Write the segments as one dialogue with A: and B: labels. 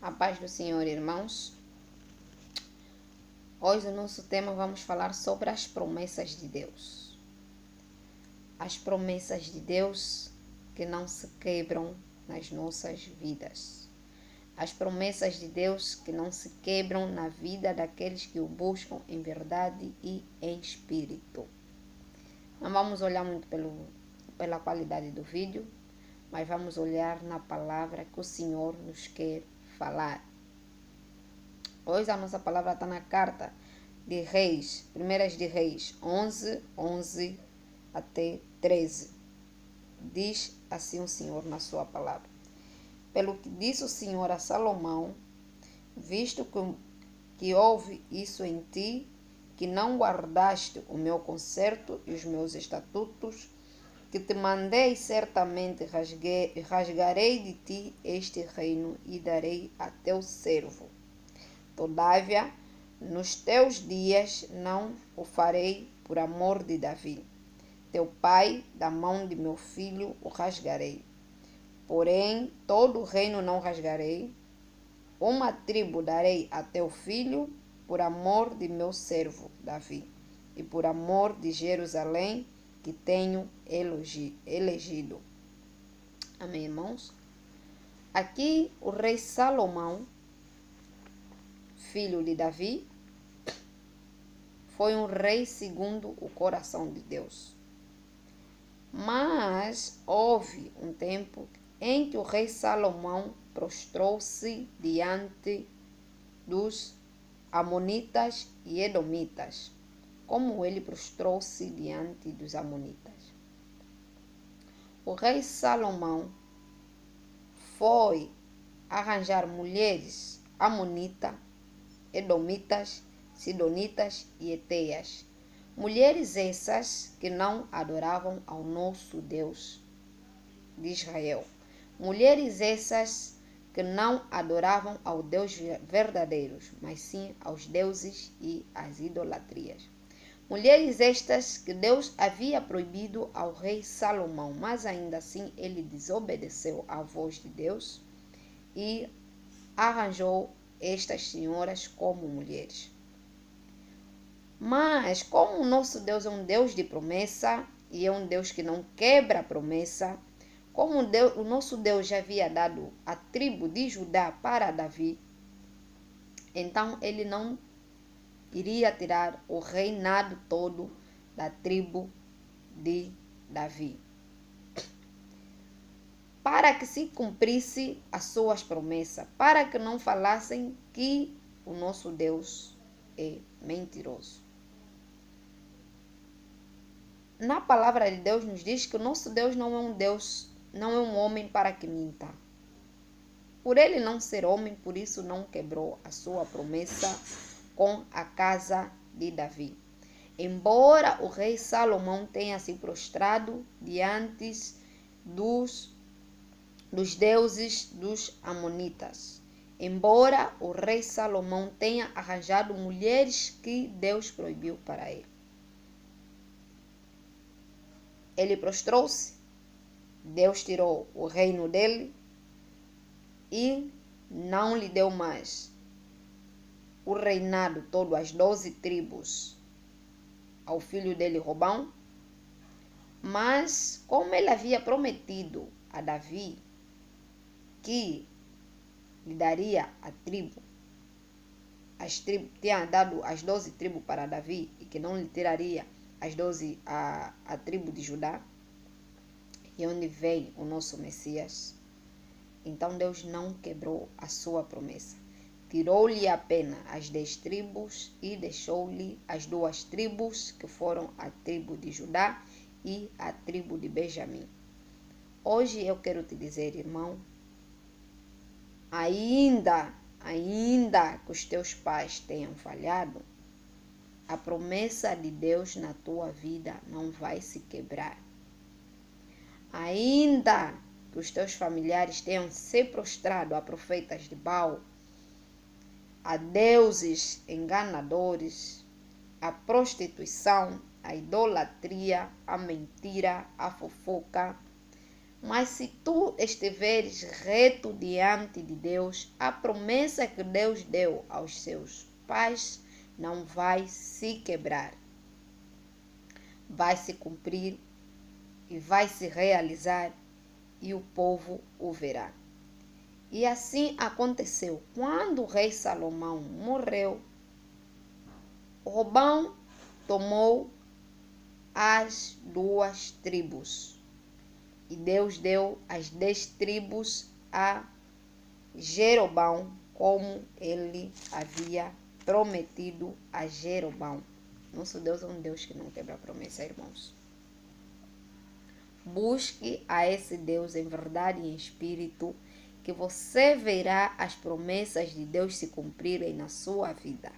A: A paz do Senhor, irmãos. Hoje, no nosso tema, vamos falar sobre as promessas de Deus. As promessas de Deus que não se quebram nas nossas vidas. As promessas de Deus que não se quebram na vida daqueles que o buscam em verdade e em espírito. Não vamos olhar muito pela qualidade do vídeo, mas vamos olhar na palavra que o Senhor nos quer falar. Hoje a nossa palavra está na carta de Reis, Primeiras de Reis 11 até 13. Diz assim o Senhor na sua palavra: Pelo que disse o Senhor a Salomão, visto que houve isso em ti, que não guardaste o meu concerto e os meus estatutos, que te mandei, certamente rasgarei de ti este reino e darei a teu servo. Todavia, nos teus dias não o farei por amor de Davi, teu pai, da mão de meu filho o rasgarei. Porém, todo o reino não rasgarei. Uma tribo darei a teu filho, por amor de meu servo Davi, e por amor de Jerusalém, que tenho elegido. Amém, irmãos? Aqui o rei Salomão, filho de Davi, foi um rei segundo o coração de Deus. Mas houve um tempo em que o rei Salomão prostrou-se diante dos amonitas e edomitas, como ele prostrou-se diante dos amonitas. O rei Salomão foi arranjar mulheres amonitas, edomitas, sidonitas e eteias. Mulheres essas que não adoravam ao nosso Deus de Israel. Mulheres essas que não adoravam ao Deus verdadeiros, mas sim aos deuses e às idolatrias. Mulheres estas que Deus havia proibido ao rei Salomão, mas ainda assim ele desobedeceu à voz de Deus e arranjou estas senhoras como mulheres. Mas como o nosso Deus é um Deus de promessa e é um Deus que não quebra a promessa, como o nosso Deus já havia dado a tribo de Judá para Davi, então ele não iria tirar o reinado todo da tribo de Davi, para que se cumprisse as suas promessas, para que não falassem que o nosso Deus é mentiroso. Na palavra de Deus nos diz que o nosso Deus não é um Deus, não é um homem para que minta. Por ele não ser homem, por isso não quebrou a sua promessa com a casa de Davi. Embora o rei Salomão tenha se prostrado diante dos deuses dos amonitas, embora o rei Salomão tenha arranjado mulheres que Deus proibiu para ele, ele prostrou-se, Deus tirou o reino dele e não lhe deu mais o reinado todo, as 12 tribos, ao filho dele Robão. Mas como ele havia prometido a Davi que lhe daria a tribo, tinha dado as 12 tribos para Davi e que não lhe tiraria as 12 a tribo de Judá, e onde vem o nosso Messias. Então Deus não quebrou a sua promessa. Tirou-lhe apenas as 10 tribos e deixou-lhe as 2 tribos, que foram a tribo de Judá e a tribo de Benjamim. Hoje eu quero te dizer, irmão, ainda que os teus pais tenham falhado, a promessa de Deus na tua vida não vai se quebrar. Ainda que os teus familiares tenham se prostrado a profetas de Baal, a deuses enganadores, a prostituição, a idolatria, a mentira, a fofoca, Mas se tu estiveres reto diante de Deus, a promessa que Deus deu aos seus pais não vai se quebrar. Vai se cumprir e vai se realizar, e o povo o verá. E assim aconteceu. Quando o rei Salomão morreu, Robão tomou as 2 tribos. E Deus deu as 10 tribos a Jeroboão, como ele havia prometido a Jeroboão. Nosso Deus é um Deus que não quebra promessa, irmãos. Busque a esse Deus em verdade e em espírito, que você verá as promessas de Deus se cumprirem na sua vida.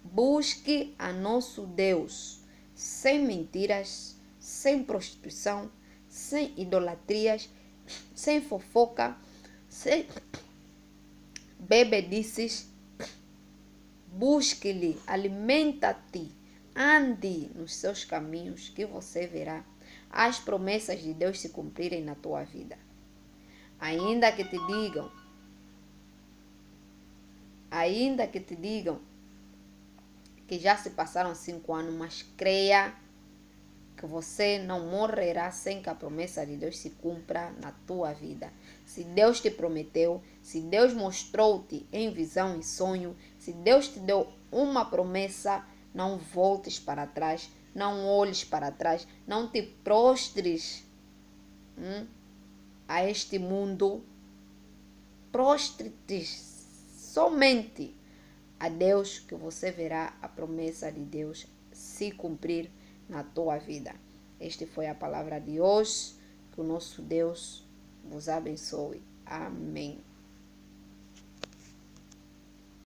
A: Busque a nosso Deus sem mentiras, sem prostituição, sem idolatrias, sem fofoca, sem bebedices. Busque-lhe, alimenta-te, ande nos seus caminhos, que você verá as promessas de Deus se cumprirem na tua vida. Ainda que te digam que já se passaram 5 anos, mas creia que você não morrerá sem que a promessa de Deus se cumpra na tua vida. Se Deus te prometeu, se Deus mostrou-te em visão e sonho, se Deus te deu uma promessa, não voltes para trás, não olhes para trás, não te prostres a este mundo. Prostre-te somente a Deus, que você verá a promessa de Deus se cumprir na tua vida. Esta foi a palavra de hoje. Que o nosso Deus vos abençoe. Amém.